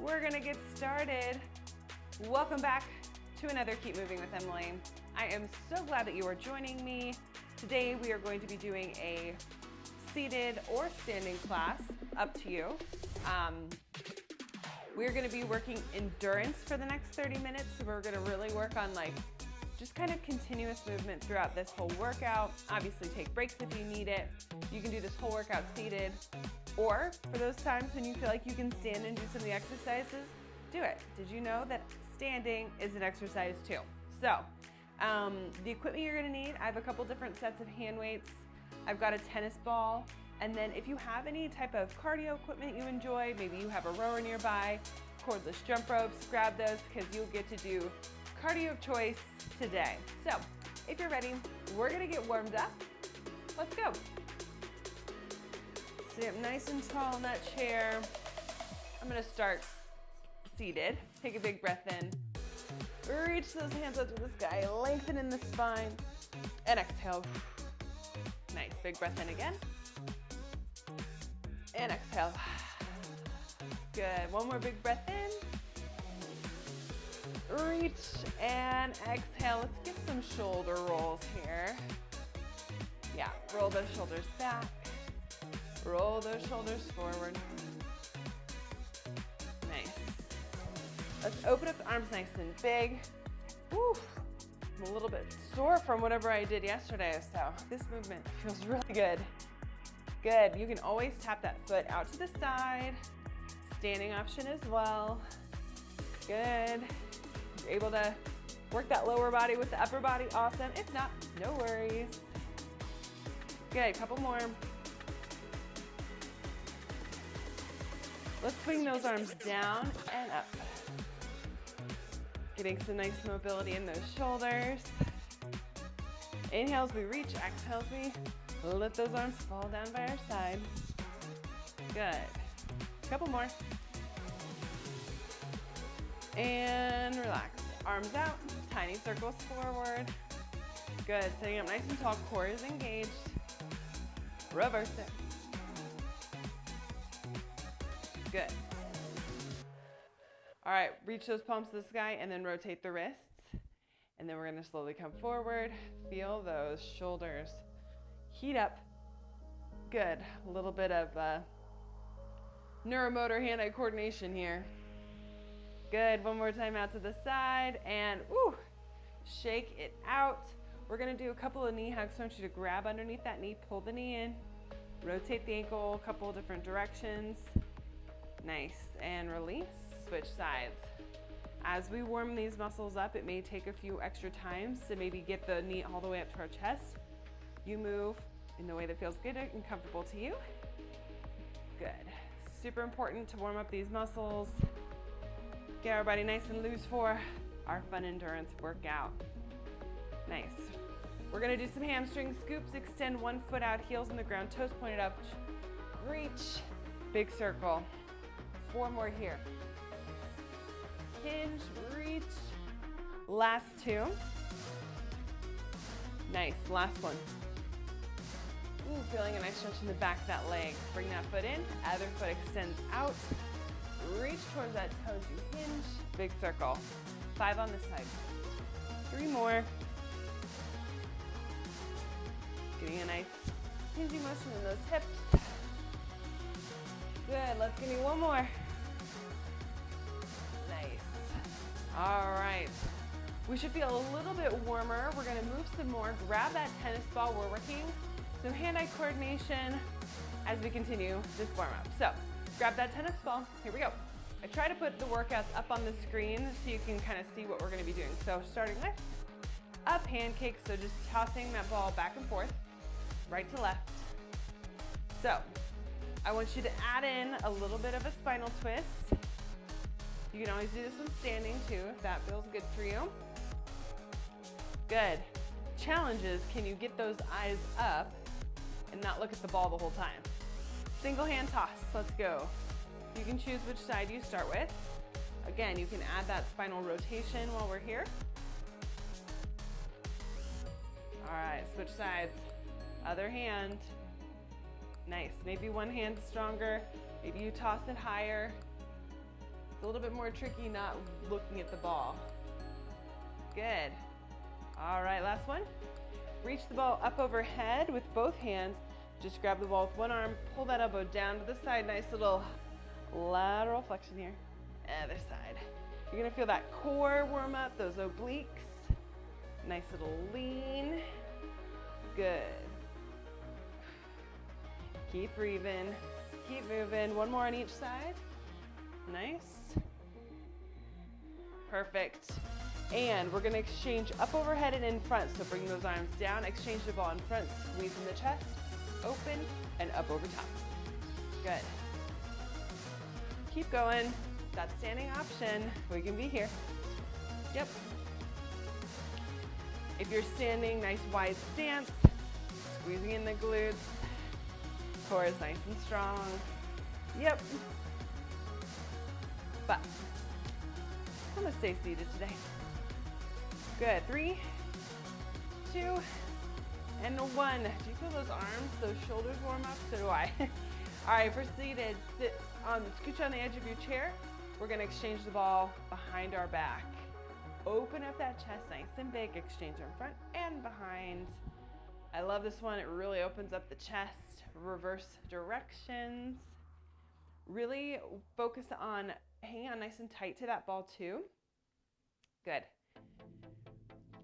We're gonna get started. Welcome back to another Keep Moving with Emily. I am so glad that you are joining me. Today we are going to be doing a seated or standing class, up to you. We're gonna be working endurance for the next 30 minutes. So we're gonna really work on just kind of continuous movement throughout this whole workout. Obviously take breaks if you need it. You can do this whole workout seated, or for those times when you feel like you can stand and do some of the exercises, do it. Did you know that standing is an exercise too? So the equipment you're gonna need, I have a couple different sets of hand weights. I've got a tennis ball, and then if you have any type of cardio equipment you enjoy, maybe you have a rower nearby, cordless jump ropes, grab those because you'll get to do cardio of choice today. So if you're ready, we're gonna get warmed up. Let's go. Sit up nice and tall in that chair. I'm gonna start seated. Take a big breath in. Reach those hands up to the sky, lengthen in the spine, and exhale. Nice, big breath in again. And exhale. Good, one more big breath in. Reach and exhale. Let's get some shoulder rolls here. Yeah, roll those shoulders back. Roll those shoulders forward. Nice. Let's open up the arms nice and big. Woo. I'm a little bit sore from whatever I did yesterday, so this movement feels really good. Good. You can always tap that foot out to the side. Standing option as well. Good. You're able to work that lower body with the upper body. Awesome. If not, no worries. Good. Couple more. Let's swing those arms down and up. Getting some nice mobility in those shoulders. Inhales, we reach. Exhales, we let those arms fall down by our side. Good. Couple more. And relax. Arms out, tiny circles forward. Good. Sitting up nice and tall, core is engaged. Reverse it. Good. All right, reach those palms to the sky and then rotate the wrists. And then we're gonna slowly come forward. Feel those shoulders heat up. Good, a little bit of neuromotor hand-eye coordination here. Good, one more time out to the side and woo, shake it out. We're gonna do a couple of knee hugs. So I want you to grab underneath that knee, pull the knee in, rotate the ankle a couple of different directions. Nice, and release, switch sides. As we warm these muscles up, it may take a few extra times to maybe get the knee all the way up to our chest. You move in the way that feels good and comfortable to you. Good, super important to warm up these muscles. Get our body nice and loose for our fun endurance workout. Nice. We're gonna do some hamstring scoops. Extend one foot out, heels on the ground, toes pointed up. Reach, big circle. 4 more here. Hinge, reach. Last 2. Nice, last one. Ooh, feeling a nice stretch in the back of that leg. Bring that foot in, other foot extends out. Reach towards that toes, you hinge. Big circle. 5 on this side. 3 more. Getting a nice hinging motion in those hips. Good, let's give me 1 more. Nice. All right. We should feel a little bit warmer. We're gonna move some more. Grab that tennis ball. We're working some hand-eye coordination as we continue this warm up. So grab that tennis ball. Here we go. I try to put the workouts up on the screen so you can kind of see what we're gonna be doing. So starting with a pancake. So just tossing that ball back and forth, right to left. So I want you to add in a little bit of a spinal twist. You can always do this one standing too, if that feels good for you. Good. Challenge is, can you get those eyes up and not look at the ball the whole time? Single hand toss, let's go. You can choose which side you start with. Again, you can add that spinal rotation while we're here. All right, switch sides. Other hand. Nice, maybe one hand stronger. Maybe you toss it higher. a little bit more tricky not looking at the ball. Good. All right, last one. Reach the ball up overhead with both hands. Just grab the ball with one arm, pull that elbow down to the side. Nice little lateral flexion here. Other side. You're gonna feel that core warm up, those obliques. Nice little lean. Good. Keep breathing, keep moving. One more on each side. Nice. Perfect. And we're gonna exchange up overhead and in front. So bring those arms down, exchange the ball in front, squeeze in the chest, open, and up over top. Good. Keep going. That standing option, we can be here. Yep. If you're standing, nice wide stance, squeezing in the glutes, core is nice and strong. Yep. But I'm gonna stay seated today. Good, 3, 2, and 1. Do you feel those arms, those shoulders warm up? So do I. All right, for seated, scooch on the edge of your chair. We're gonna exchange the ball behind our back. Open up that chest nice and big, exchange in front and behind. I love this one, it really opens up the chest, reverse directions. Really focus on hanging on nice and tight to that ball too. Good.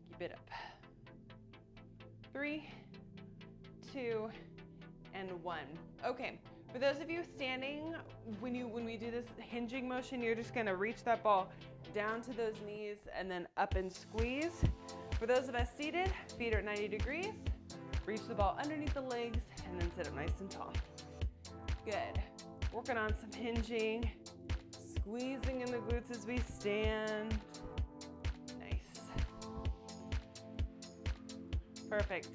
Keep it up. 3, 2, and 1. Okay, for those of you standing, when we do this hinging motion, you're just gonna reach that ball down to those knees and then up and squeeze. For those of us seated, feet are at 90 degrees. Reach the ball underneath the legs and then sit up nice and tall. Good. Working on some hinging, squeezing in the glutes as we stand. Nice. Perfect.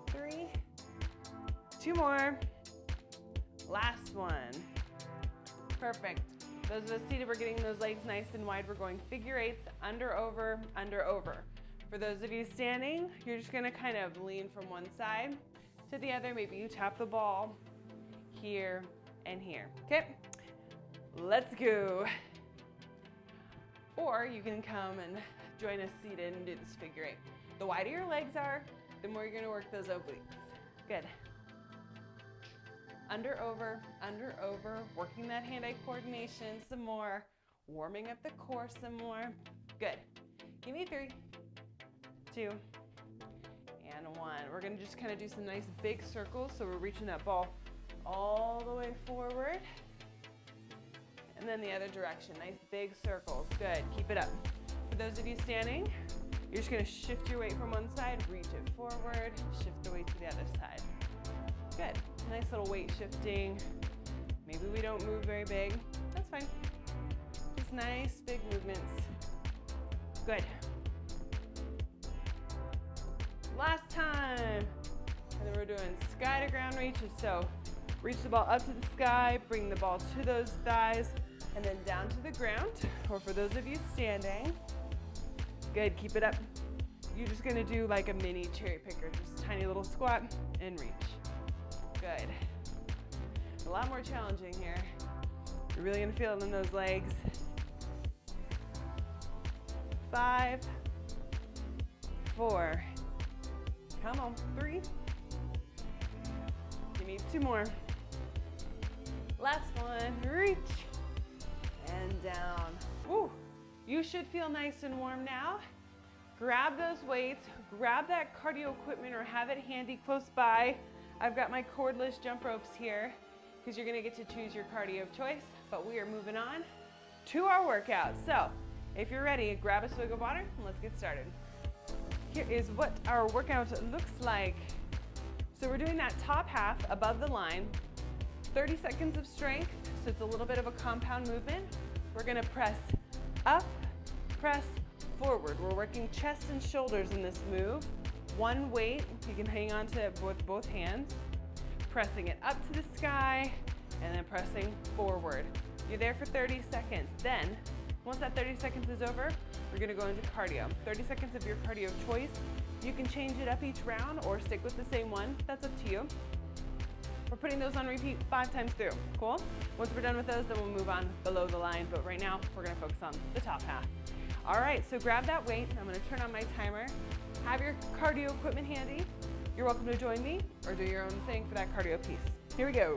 3, 2 more. Last one. Perfect. Those of us seated, we're getting those legs nice and wide. We're going figure eights, under, over, under, over. For those of you standing, you're just gonna kind of lean from one side to the other. Maybe you tap the ball here and here. Okay, let's go. Or you can come and join us seated and do this figure eight. The wider your legs are, the more you're gonna work those obliques. Good. Under, over, working that hand-eye coordination some more, warming up the core some more. Good. Give me 3, 2, and 1. We're gonna just kind of do some nice big circles, so we're reaching that ball all the way forward. And then the other direction, nice big circles. Good, keep it up. For those of you standing, you're just gonna shift your weight from one side, reach it forward, shift the weight to the other side. Good, nice little weight shifting. Maybe we don't move very big, that's fine. Just nice big movements. Good. Last time. And then we're doing sky to ground reaches. So reach the ball up to the sky, bring the ball to those thighs, and then down to the ground. Or for those of you standing, good, keep it up. You're just gonna do like a mini cherry picker, just tiny little squat and reach. Good. A lot more challenging here. You're really gonna feel it in those legs. 5, 4, come on, 3. Give me 2 more. Last one, reach, and down. Woo. You should feel nice and warm now. Grab those weights, grab that cardio equipment or have it handy close by. I've got my cordless jump ropes here because you're gonna get to choose your cardio of choice, but we are moving on to our workout. So if you're ready, grab a swig of water and let's get started. Here is what our workout looks like. So we're doing that top half above the line, 30 seconds of strength, so it's a little bit of a compound movement. We're gonna press up, press forward. We're working chest and shoulders in this move. One weight, you can hang on to it with both hands, pressing it up to the sky, and then pressing forward. You're there for 30 seconds. Then, once that 30 seconds is over, we're gonna go into cardio. 30 seconds of your cardio of choice. You can change it up each round or stick with the same one. That's up to you. We're putting those on repeat 5 times through. Cool? Once we're done with those, then we'll move on below the line. But right now, we're gonna focus on the top half. All right, so grab that weight. I'm gonna turn on my timer. Have your cardio equipment handy. You're welcome to join me or do your own thing for that cardio piece. Here we go.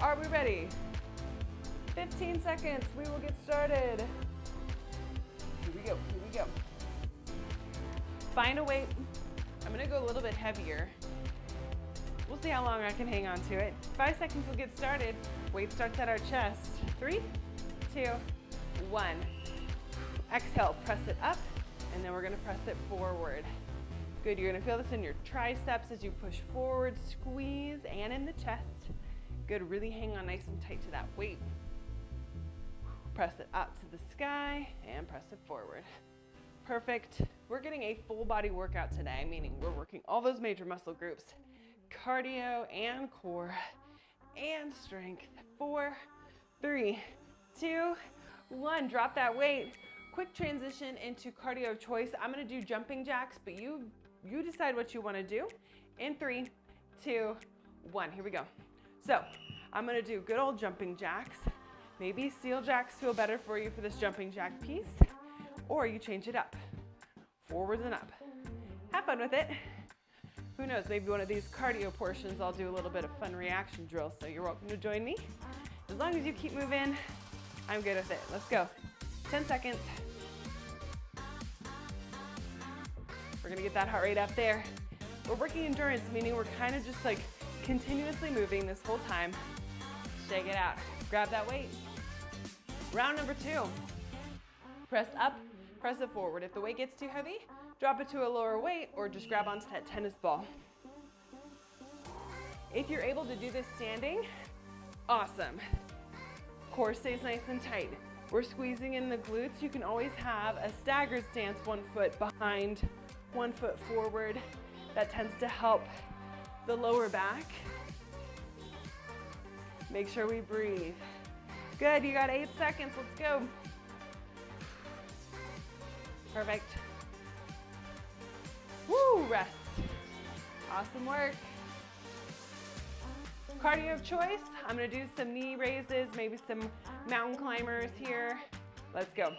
Are we ready? 15 seconds, we will get started. Here we go, here we go. Find a weight. I'm gonna go a little bit heavier. We'll see how long I can hang on to it. 5 seconds, we'll get started. Weight starts at our chest. 3, 2, 1. Exhale, press it up, and then we're gonna press it forward. Good, you're gonna feel this in your triceps as you push forward, squeeze, and in the chest. Good, really hang on nice and tight to that weight. Press it up to the sky, and press it forward. Perfect. We're getting a full body workout today, meaning we're working all those major muscle groups. Cardio and core and strength. 4, 3, 2, 1. Drop that weight. Quick transition into cardio of choice. I'm gonna do jumping jacks, but you decide what you wanna do. In 3, 2, 1. Here we go. So I'm gonna do good old jumping jacks. Maybe steel jacks feel better for you for this jumping jack piece, or you change it up. Forwards and up. Have fun with it. Who knows, maybe one of these cardio portions I'll do a little bit of fun reaction drills, so you're welcome to join me. As long as you keep moving, I'm good with it. Let's go. 10 seconds. We're gonna get that heart rate up there. We're working endurance, meaning we're kind of just like continuously moving this whole time. Shake it out. Grab that weight. Round number 2. Press up, press it forward. If the weight gets too heavy, drop it to a lower weight or just grab onto that tennis ball. If you're able to do this standing, awesome. Core stays nice and tight. We're squeezing in the glutes. You can always have a staggered stance, 1 foot behind, 1 foot forward. That tends to help the lower back. Make sure we breathe. Good, you got 8 seconds, let's go. Perfect. Woo, rest. Awesome work. Cardio of choice, I'm gonna do some knee raises, maybe some mountain climbers here. Let's go.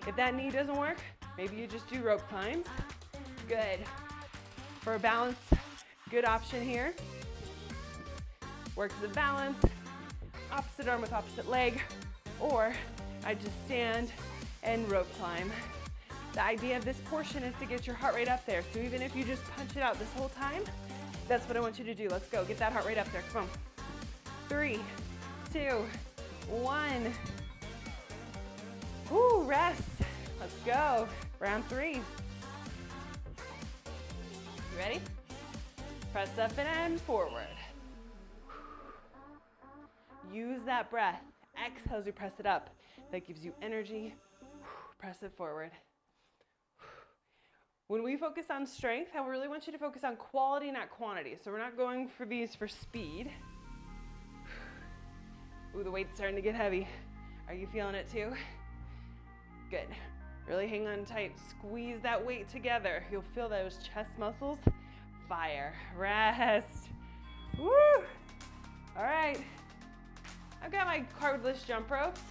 If that knee doesn't work, maybe you just do rope climbs. Good. For a balance, good option here. Work the balance, opposite arm with opposite leg, or I just stand and rope climb. The idea of this portion is to get your heart rate up there. So even if you just punch it out this whole time, that's what I want you to do. Let's go, get that heart rate up there, come on. 3, 2, 1. Woo, rest. Let's go. Round 3. You ready? Press up and forward. Use that breath. Exhale as you press it up. That gives you energy. Press it forward. When we focus on strength, I really want you to focus on quality, not quantity. So we're not going for these for speed. Ooh, the weight's starting to get heavy. Are you feeling it too? Good. Really hang on tight. Squeeze that weight together. You'll feel those chest muscles fire. Rest. Woo! All right. I've got my cordless jump ropes.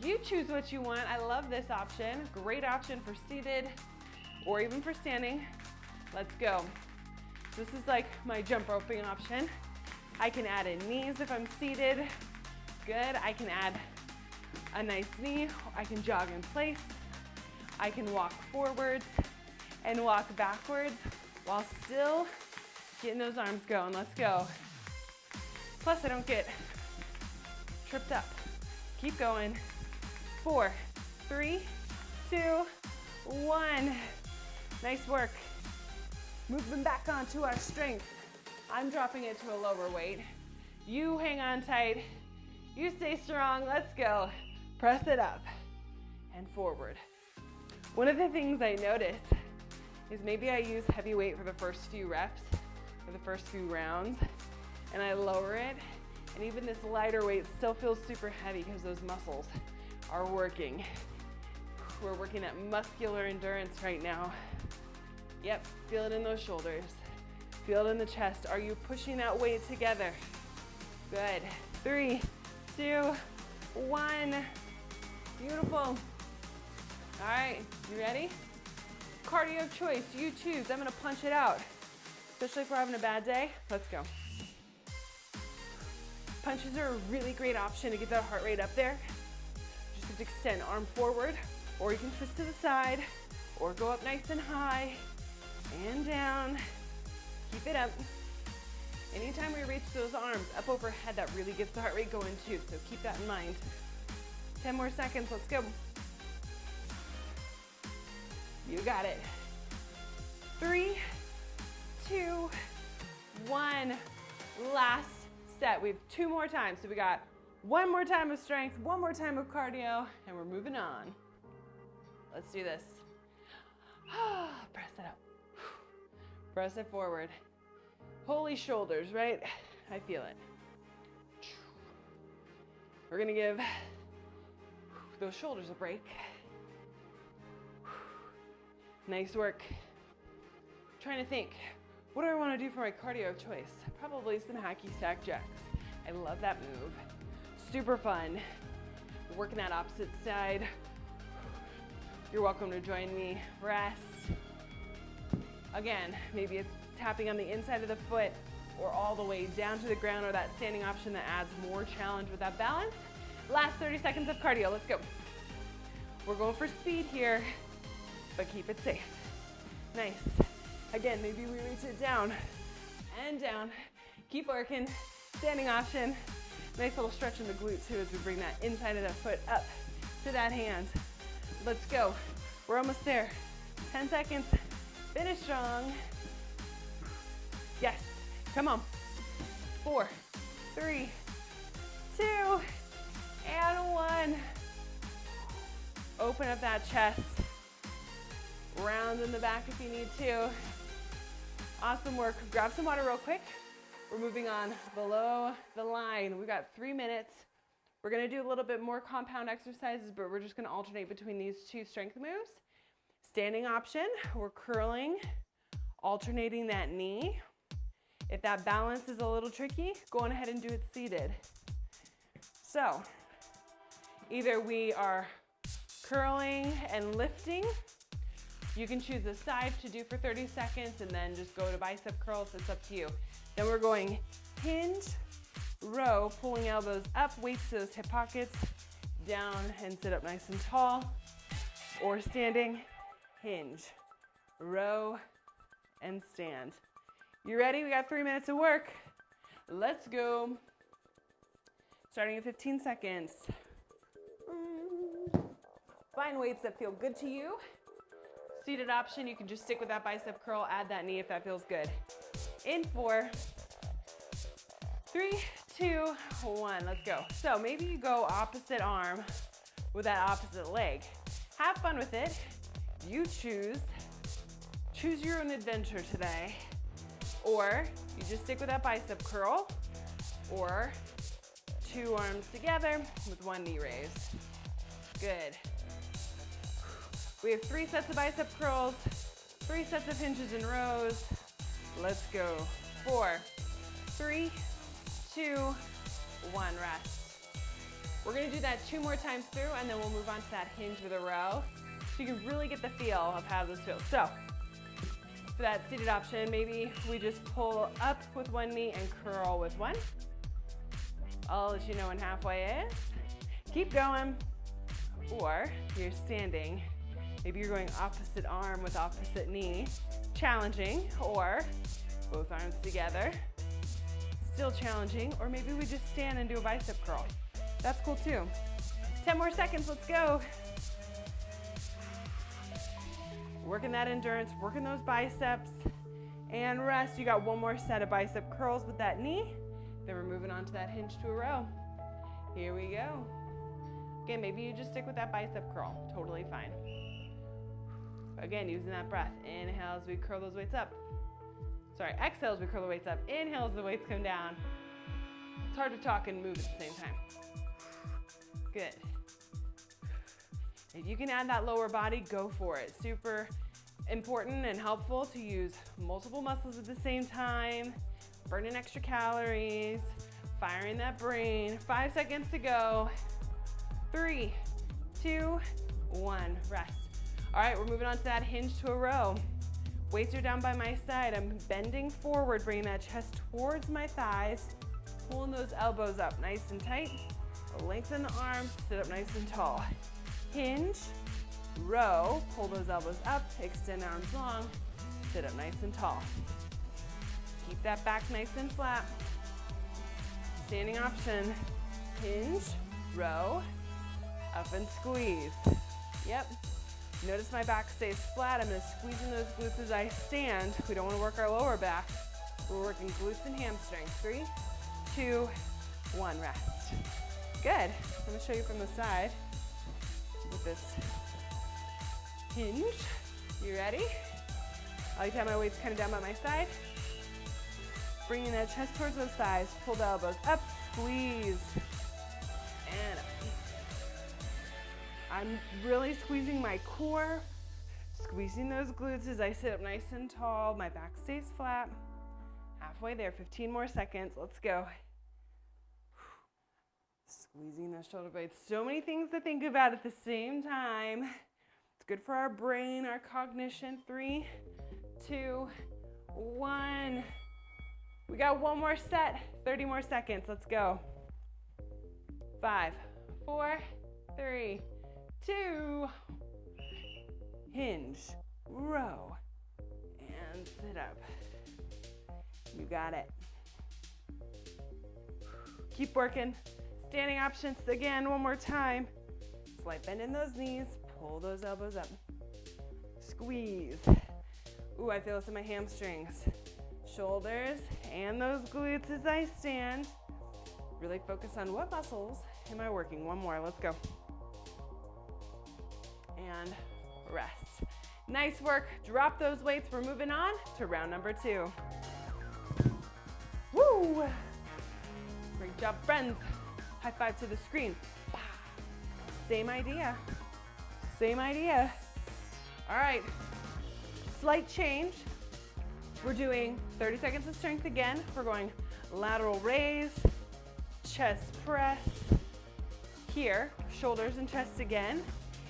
You choose what you want. I love this option. Great option for seated or even for standing. Let's go. This is like my jump roping option. I can add in knees if I'm seated. Good. I can add a nice knee. I can jog in place. I can walk forwards and walk backwards while still getting those arms going. Let's go. Plus, I don't get tripped up. Keep going. 4, 3, 2, 1. Nice work. Moving back onto our strength. I'm dropping it to a lower weight. You hang on tight. You stay strong. Let's go. Press it up and forward. One of the things I notice is maybe I use heavy weight for the first few reps, for the first few rounds, and I lower it, and even this lighter weight still feels super heavy because those muscles are working. We're working at muscular endurance right now. Yep, feel it in those shoulders. Feel it in the chest. Are you pushing that weight together? Good. 3, 2, 1. Beautiful. All right, you ready? Cardio of choice, you choose. I'm gonna punch it out. Especially if we're having a bad day. Let's go. Punches are a really great option to get that heart rate up there. Just have to extend arm forward, or you can twist to the side, or go up nice and high, and down. Keep it up. Anytime we reach those arms up overhead, that really gets the heart rate going too, so keep that in mind. 10 more seconds, let's go. You got it. 3, 2, 1. Last set. We have 2 more times. So we got 1 more time of strength, 1 more time of cardio, and we're moving on. Let's do this. Press it up. Press it forward. Holy shoulders, right? I feel it. We're gonna give those shoulders a break. Nice work. Trying to think, what do I want to do for my cardio of choice? Probably some hacky sack jacks. I love that move. Super fun. Working that opposite side. You're welcome to join me. Rest. Again, maybe it's tapping on the inside of the foot or all the way down to the ground, or that standing option that adds more challenge with that balance. Last 30 seconds of cardio. Let's go. We're going for speed here, but keep it safe. Nice. Again, maybe we reach it down and down. Keep working. Standing option. Nice little stretch in the glute too as we bring that inside of that foot up to that hand. Let's go. We're almost there. 10 seconds. Finish strong. Yes. Come on. 4, 3, 2, and 1. Open up that chest. Round in the back if you need to. Awesome work. Grab some water real quick. We're moving on below the line. We've got 3 minutes. We're gonna do a little bit more compound exercises, but we're just gonna alternate between these 2 strength moves. Standing option, we're curling, alternating that knee. If that balance is a little tricky, go on ahead and do it seated. So, either we are curling and lifting. You can choose a side to do for 30 seconds and then just go to bicep curls. It's up to you. Then we're going hinge, row, pulling elbows up, weights to those hip pockets, down and sit up nice and tall, or standing, hinge, row, and stand. You ready? We got 3 minutes of work. Let's go. Starting in 15 seconds. Find weights that feel good to you. Seated option, you can just stick with that bicep curl, add that knee if that feels good. In 4, 3, 2, 1, let's go. So maybe you go opposite arm with that opposite leg. Have fun with it. You choose your own adventure today. Or you just stick with that bicep curl, or 2 arms together with 1 knee raised. Good. We have 3 sets of bicep curls, 3 sets of hinges and rows. Let's go. 4, 3, 2, 1, rest. We're gonna do that 2 more times through, and then we'll move on to that hinge with a row, so you can really get the feel of how this feels. So, for that seated option, maybe we just pull up with 1 knee and curl with 1. I'll let you know when halfway is. Keep going. Or you're standing. Maybe you're going opposite arm with opposite knee. Challenging. Or both arms together. Still challenging. Or maybe we just stand and do a bicep curl. That's cool too. 10 more seconds, let's go. Working that endurance, working those biceps, and rest. You got 1 more set of bicep curls with that knee. Then we're moving on to that hinge to a row. Here we go. Again, maybe you just stick with that bicep curl. Totally fine. Again, using that breath. Inhale as we curl those weights up. Sorry, exhale as we curl the weights up. Inhale as the weights come down. It's hard to talk and move at the same time. Good. If you can add that lower body, go for it. Super Important and helpful to use multiple muscles at the same time, burning extra calories, firing that brain. 5 seconds to go. 3, 2, 1, rest. All right, we're moving on to that hinge to a row. Weights are down by my side. I'm bending forward, bringing that chest towards my thighs, pulling those elbows up nice and tight. Lengthen the arms, sit up nice and tall. Hinge, row, pull those elbows up, extend arms long, sit up nice and tall. Keep that back nice and flat. Standing option, hinge, row, up and squeeze. Yep. Notice my back stays flat. I'm gonna squeeze in those glutes as I stand. We don't wanna work our lower back. We're working glutes and hamstrings. 3, 2, 1, rest. Good. I'm gonna show you from the side with this hinge. You ready? I like to have my weights kind of down by my side. Bringing that chest towards those thighs. Pull the elbows up, squeeze, and up. I'm really squeezing my core, squeezing those glutes as I sit up nice and tall. My back stays flat. Halfway there, 15 more seconds. Let's go. Squeezing those shoulder blades. So many things to think about at the same time. It's good for our brain, our cognition. 3, 2, 1. We got one more set, 30 more seconds. Let's go. 5, 4, 3, 2. Hinge, row, and sit up. You got it. Keep working. Standing options again, one more time. Slight bend in those knees, pull those elbows up. Squeeze. Ooh, I feel this in my hamstrings. Shoulders and those glutes as I stand. Really focus on what muscles am I working. One more, let's go. And rest. Nice work, drop those weights. We're moving on to round number 2. Woo! Great job, friends. High five to the screen. Same idea. Same idea. All right, slight change. We're doing 30 seconds of strength again. We're going lateral raise, chest press, here, shoulders and chest again.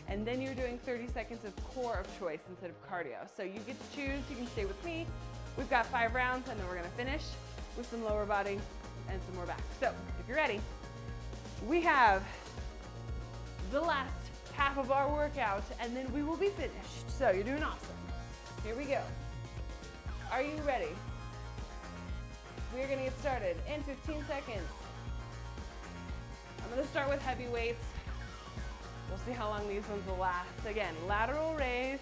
And then you're doing 30 seconds of core of choice instead of cardio. So you get to choose, you can stay with me. We've got 5 rounds and then we're gonna finish with some lower body and some more back. So if you're ready, we have the last half of our workout and then we will be finished. So you're doing awesome. Here we go. Are you ready? We're gonna get started in 15 seconds. I'm gonna start with heavy weights. We'll see how long these ones will last. Again, lateral raise,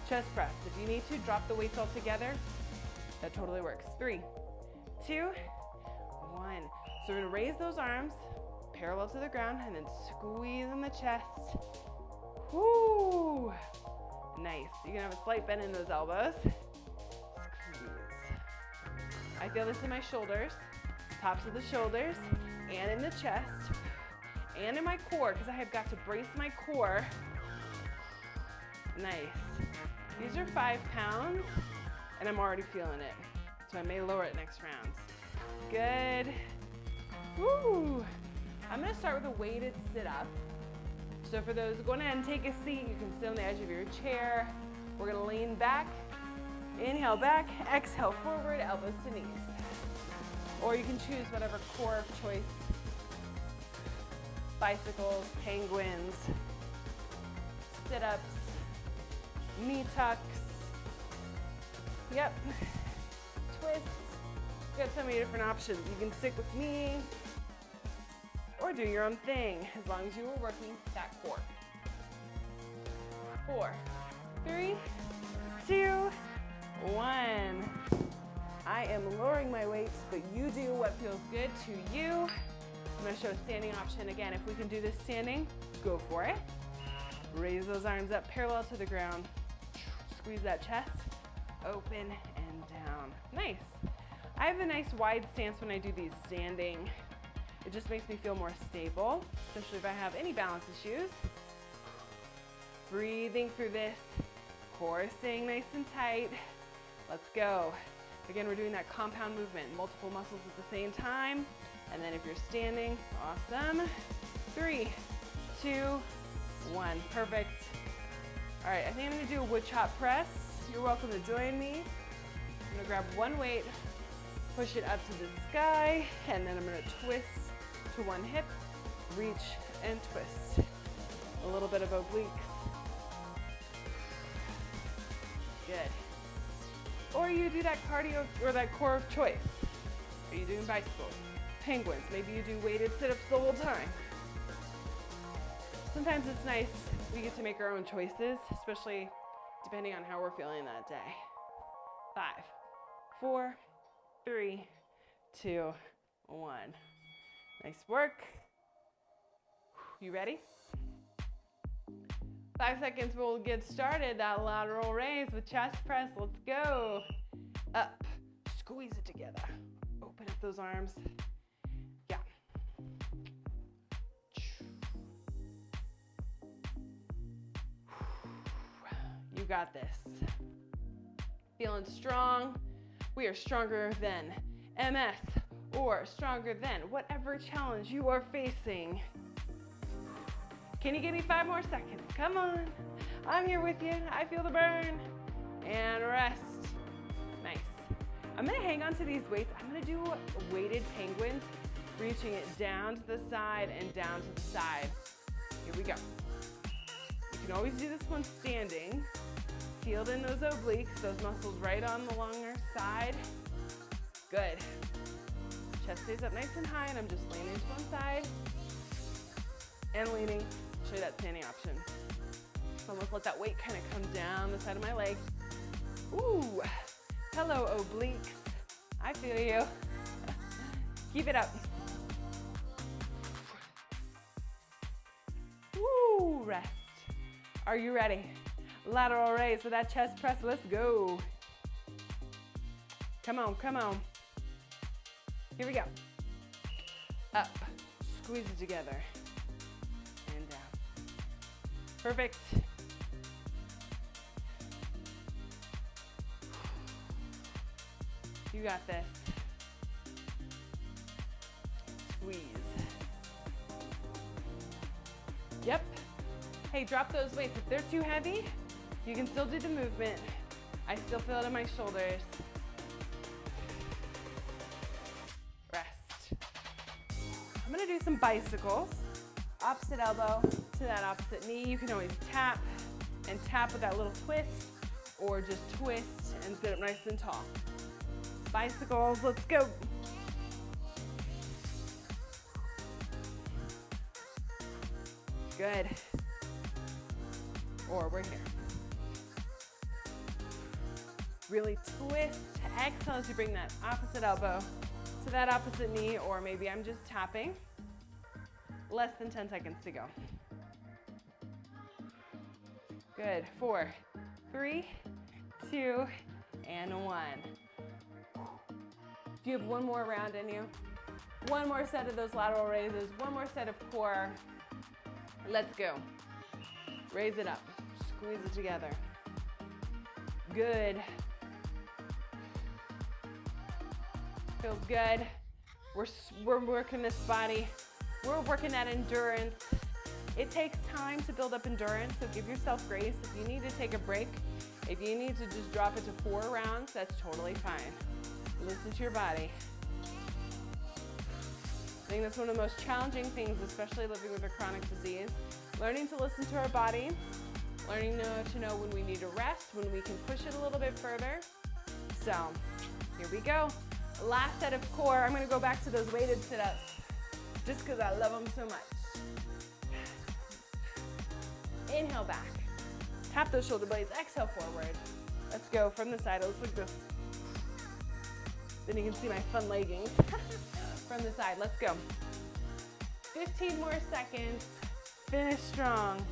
chest press. If you need to, drop the weights all together. That totally works. 3, 2, 1. So we're gonna raise those arms parallel to the ground and then squeeze in the chest. Whoo! Nice. You're gonna have a slight bend in those elbows. Squeeze. I feel this in my shoulders, tops of the shoulders, and in the chest, and in my core, because I have got to brace my core. Nice. These are 5 pounds, and I'm already feeling it. So I may lower it next round. Good. Woo! I'm gonna start with a weighted sit-up. So for those, go ahead and take a seat. You can sit on the edge of your chair. We're gonna lean back, inhale back, exhale forward, elbows to knees. Or you can choose whatever core of choice. Bicycles, penguins, sit-ups, knee tucks. Yep, twists. We've got so many different options. You can stick with me or do your own thing as long as you are working that core. 4, 3, 2, 1. I am lowering my weights, but you do what feels good to you. I'm gonna show a standing option again. If we can do this standing, go for it. Raise those arms up parallel to the ground. Squeeze that chest, open and down. Nice. I have a nice wide stance when I do these standing. It just makes me feel more stable, especially if I have any balance issues. Breathing through this, Core is staying nice and tight. Let's go. Again, we're doing that compound movement, multiple muscles at the same time. And then if you're standing, awesome. 3, 2, 1, perfect. All right, I think I'm gonna do a wood chop press. You're welcome to join me. I'm gonna grab one weight, push it up to the sky, and then I'm gonna twist to one hip, reach and twist. A little bit of obliques. Good. Or you do that cardio or that core of choice. Are you doing bicycles, penguins? Maybe you do weighted sit-ups the whole time. Sometimes it's nice, we get to make our own choices, especially depending on how we're feeling that day. 5, 4, 3, 2, 1. Nice work. You ready? 5 seconds, we'll get started. That lateral raise with chest press. Let's go. Up, squeeze it together. Open up those arms. Yeah. You got this. Feeling strong? We are stronger than MS or stronger than whatever challenge you are facing. Can you give me 5 more seconds? Come on. I'm here with you. I feel the burn. And rest. Nice. I'm gonna hang on to these weights. I'm gonna do weighted penguins, reaching it down to the side and down to the side. Here we go. You can always do this one standing. Field in those obliques, those muscles right on the longer side. Good. Chest stays up nice and high, and I'm just leaning to one side and leaning. Show you that standing option. So almost let that weight kind of come down the side of my leg. Ooh, hello obliques. I feel you. Keep it up. Woo, rest. Are you ready? Lateral raise for that chest press. Let's go. Come on, come on. Here we go. Up, squeeze it together, and down. Perfect. You got this. Squeeze. Yep. Hey, drop those weights. If they're too heavy, you can still do the movement. I still feel it in my shoulders. Rest. I'm gonna do some bicycles. Opposite elbow to that opposite knee. You can always tap and tap with that little twist, or just twist and sit up nice and tall. Bicycles, let's go. Good. Or we're here. Really twist, exhale as you bring that opposite elbow to that opposite knee, or maybe I'm just tapping. Less than 10 seconds to go. Good, 4, 3, 2, and 1. Do you have one more round in you? One more set of those lateral raises, one more set of core. Let's go. Raise it up, squeeze it together. Good. Feels good. We're working this body. We're working that endurance. It takes time to build up endurance, so give yourself grace. If you need to take a break, if you need to just drop it to 4 rounds, that's totally fine. Listen to your body. I think that's one of the most challenging things, especially living with a chronic disease. Learning to listen to our body, learning to know when we need to rest, when we can push it a little bit further. So, here we go. Last set of core. I'm gonna go back to those weighted sit-ups, just because I love them so much. Inhale back. Tap those shoulder blades, exhale forward. Let's go from the side, it looks like this. Then you can see my fun leggings. From the side, let's go. 15 more seconds, finish strong.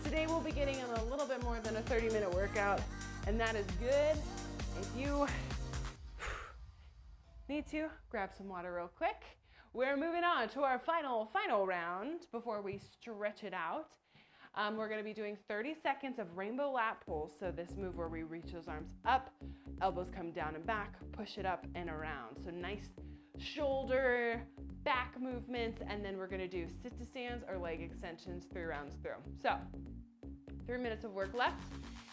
Today we'll be getting in a little bit more than a 30-minute workout, and that is good. If you need to, grab some water real quick. We're moving on to our final round before we stretch it out. We're gonna be doing 30 seconds of rainbow lat pulls. So this move where we reach those arms up, elbows come down and back, push it up and around. So nice shoulder, back movements, and then we're gonna do sit to stands or leg extensions 3 rounds through. So 3 minutes of work left.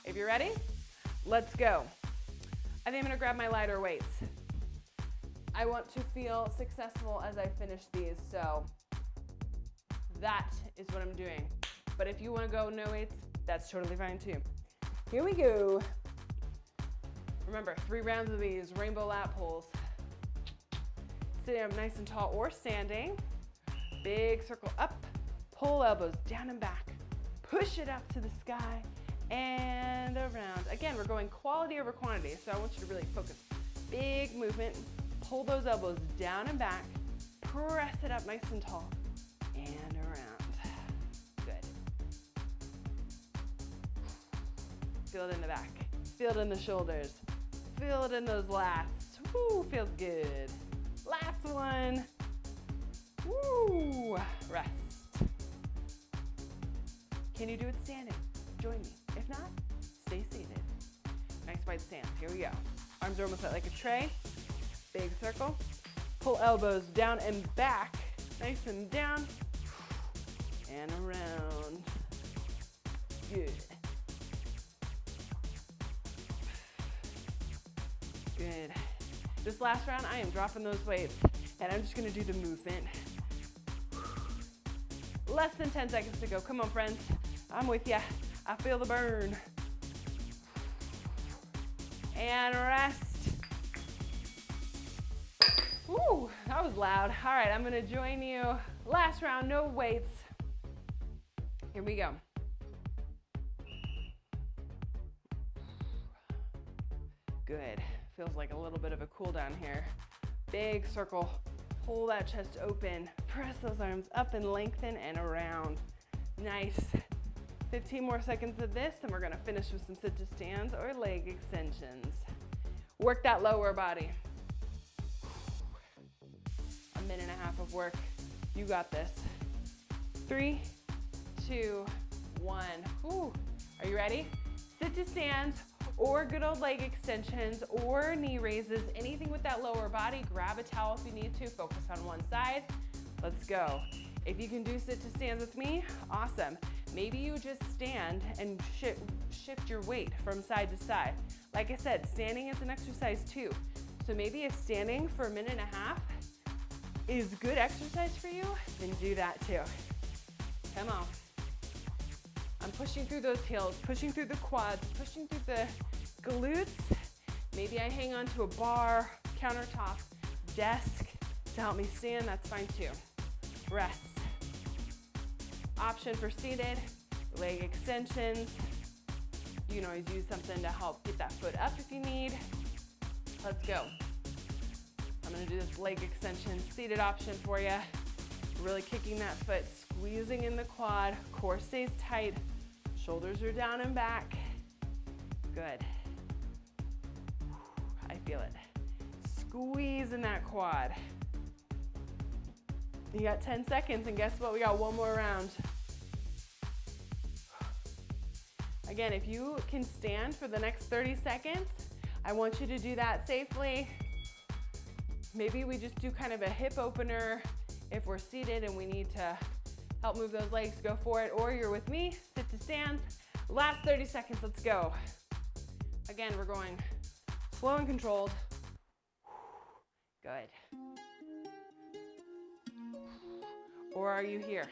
If you're ready, let's go. I think I'm gonna grab my lighter weights. I want to feel successful as I finish these, so that is what I'm doing. But if you wanna go no weights, that's totally fine too. Here we go. Remember, 3 rounds of these rainbow lat pulls. Sitting up nice and tall or standing. Big circle up, pull elbows down and back. Push it up to the sky and around. Again, we're going quality over quantity, so I want you to really focus. Big movement, pull those elbows down and back, press it up nice and tall and around. Good. Feel it in the back, feel it in the shoulders, feel it in those lats. Woo, feels good. Last one. Woo, rest. Can you do it standing? Join me. If not, stay seated. Nice wide stance. Here we go. Arms are almost out like a tray. Big circle. Pull elbows down and back. Nice and down. And around. Good. Good. This last round, I am dropping those weights, and I'm just gonna do the movement. Less than 10 seconds to go. Come on, friends. I'm with ya. I feel the burn. And rest. Woo, that was loud. All right, I'm gonna join you. Last round, no weights. Here we go. Good. Feels like a little bit of a cool down here. Big circle, pull that chest open, press those arms up and lengthen and around. Nice. 15 more seconds of this, and we're gonna finish with some sit to stands or leg extensions. Work that lower body. 1.5 minutes of work. You got this. 3, 2, 1. Whew. Are you ready? Sit to stands or good old leg extensions or knee raises, anything with that lower body. Grab a towel if you need to, focus on one side. Let's go. If you can do sit to stands with me, awesome. Maybe you just stand and shift your weight from side to side. Like I said, standing is an exercise too. So maybe if standing for 1.5 minutes is good exercise for you, then do that too. Come on. I'm pushing through those heels, pushing through the quads, pushing through the glutes. Maybe I hang on to a bar, countertop, desk to help me stand, that's fine too. Rest. Option for seated, leg extensions. You can always use something to help get that foot up if you need. Let's go. I'm gonna do this leg extension seated option for you. Really kicking that foot, squeezing in the quad, core stays tight, shoulders are down and back. Good. I feel it. Squeeze in that quad. You got 10 seconds, and guess what? We got one more round. Again, if you can stand for the next 30 seconds, I want you to do that safely. Maybe we just do kind of a hip opener. If we're seated and we need to help move those legs, go for it. Or you're with me, sit to stands. Last 30 seconds, let's go. Again, we're going slow and controlled. Good. Or are you here?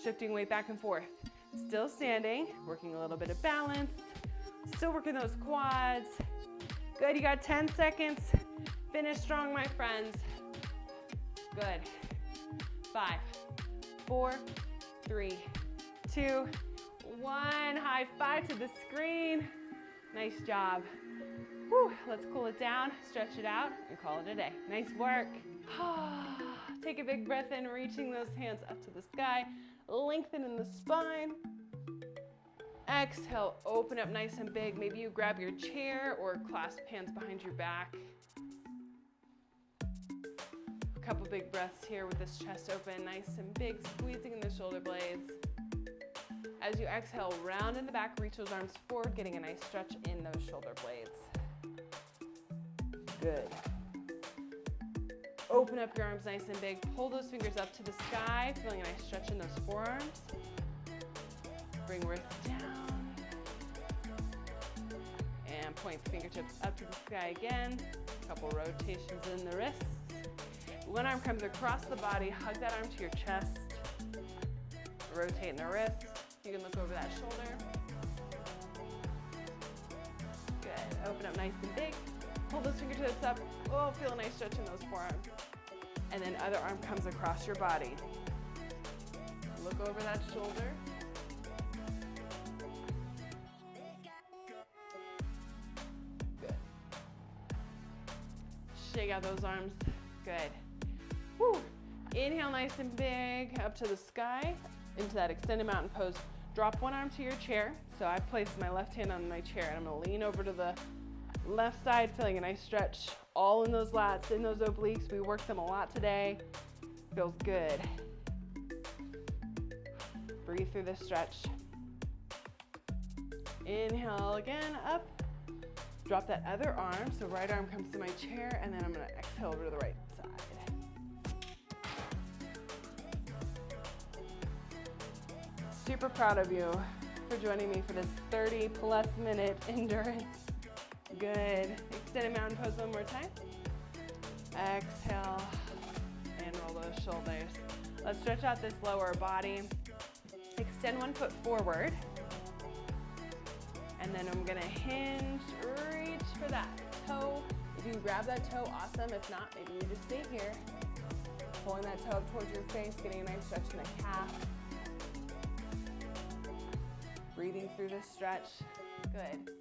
Shifting weight back and forth. Still standing, working a little bit of balance. Still working those quads. Good, you got 10 seconds. Finish strong, my friends. Good. 5, 4, 3, 2, 1. High five to the screen. Nice job. Whew. Let's cool it down, stretch it out, and call it a day. Nice work. Take a big breath in, reaching those hands up to the sky. Lengthen in the spine. Exhale, open up nice and big. Maybe you grab your chair or clasp hands behind your back. A couple big breaths here with this chest open, nice and big, squeezing in the shoulder blades. As you exhale, round in the back, reach those arms forward, getting a nice stretch in those shoulder blades. Good. Open up your arms nice and big. Pull those fingers up to the sky, feeling a nice stretch in those forearms. Bring wrists down. And point the fingertips up to the sky again. A couple rotations in the wrists. One arm comes across the body. Hug that arm to your chest. Rotate in the wrist. You can look over that shoulder. Good. Open up nice and big. Pull those fingertips up. Oh, feel a nice stretch in those forearms. And then other arm comes across your body. Look over that shoulder. Good. Shake out those arms. Good. Woo. Inhale nice and big up to the sky into that extended mountain pose. Drop one arm to your chair. So I place my left hand on my chair and I'm gonna lean over to the left side, feeling a nice stretch all in those lats, in those obliques. We worked them a lot today. Feels good. Breathe through this stretch. Inhale again, up. Drop that other arm, so right arm comes to my chair, and then I'm gonna exhale over to the right side. Super proud of you for joining me for this 30+ minute endurance. Good. Extended mountain pose one more time. Exhale and roll those shoulders. Let's stretch out this lower body. Extend one foot forward. And then I'm gonna hinge, reach for that toe. If you can grab that toe, awesome. If not, maybe you just stay here. Pulling that toe up towards your face, getting a nice stretch in the calf. Breathing through this stretch. Good.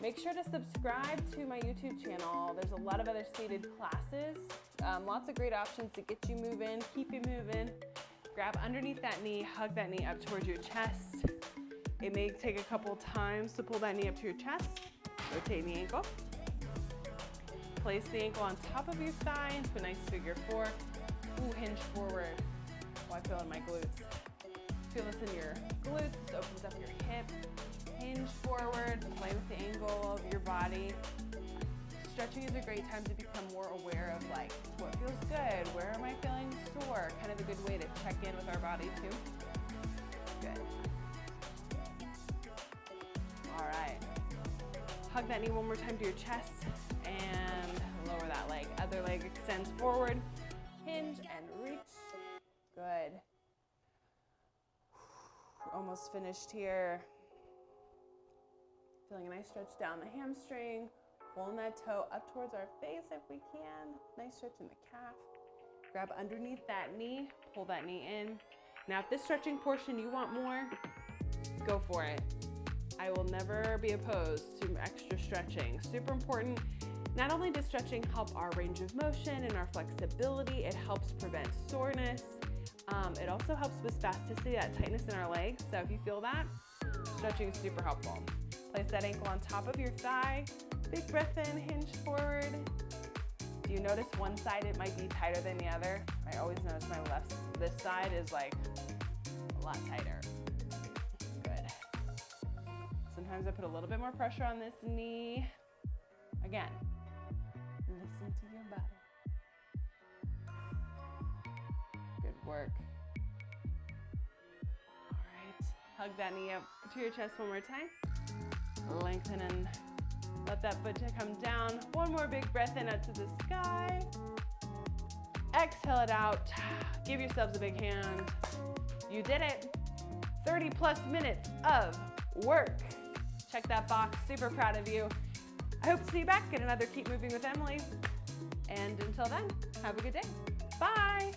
Make sure to subscribe to my YouTube channel. There's a lot of other seated classes. Lots of great options to get you moving, keep you moving. Grab underneath that knee, hug that knee up towards your chest. It may take a couple times to pull that knee up to your chest. Rotate the ankle. Place the ankle on top of your thigh into a nice figure four. Ooh, hinge forward. Oh, I feel in my glutes. Feel this in your glutes. This opens up your hip. Hinge forward, play with the angle of your body. Stretching is a great time to become more aware of like, what feels good? Where am I feeling sore? Kind of a good way to check in with our body too. Good. All right. Hug that knee one more time to your chest and lower that leg. Other leg extends forward. Hinge and reach. Good. Almost finished here. Feeling a nice stretch down the hamstring, pulling that toe up towards our face if we can. Nice stretch in the calf. Grab underneath that knee, pull that knee in. Now if this stretching portion you want more, go for it. I will never be opposed to extra stretching. Super important. Not only does stretching help our range of motion and our flexibility, it helps prevent soreness. It also helps with spasticity, that tightness in our legs. So if you feel that, stretching is super helpful. Place that ankle on top of your thigh. Big breath in, hinge forward. Do you notice one side it might be tighter than the other? I always notice my left, this side is like a lot tighter. Good. Sometimes I put a little bit more pressure on this knee. Again, listen to your body. Good work. All right, hug that knee up to your chest one more time. Lengthen and let that foot come down. One more big breath in up to the sky. Exhale it out. Give yourselves a big hand. You did it. 30+ minutes of work. Check that box. Super proud of you. I hope to see you back in another Keep Moving with Emily. And until then, have a good day. Bye.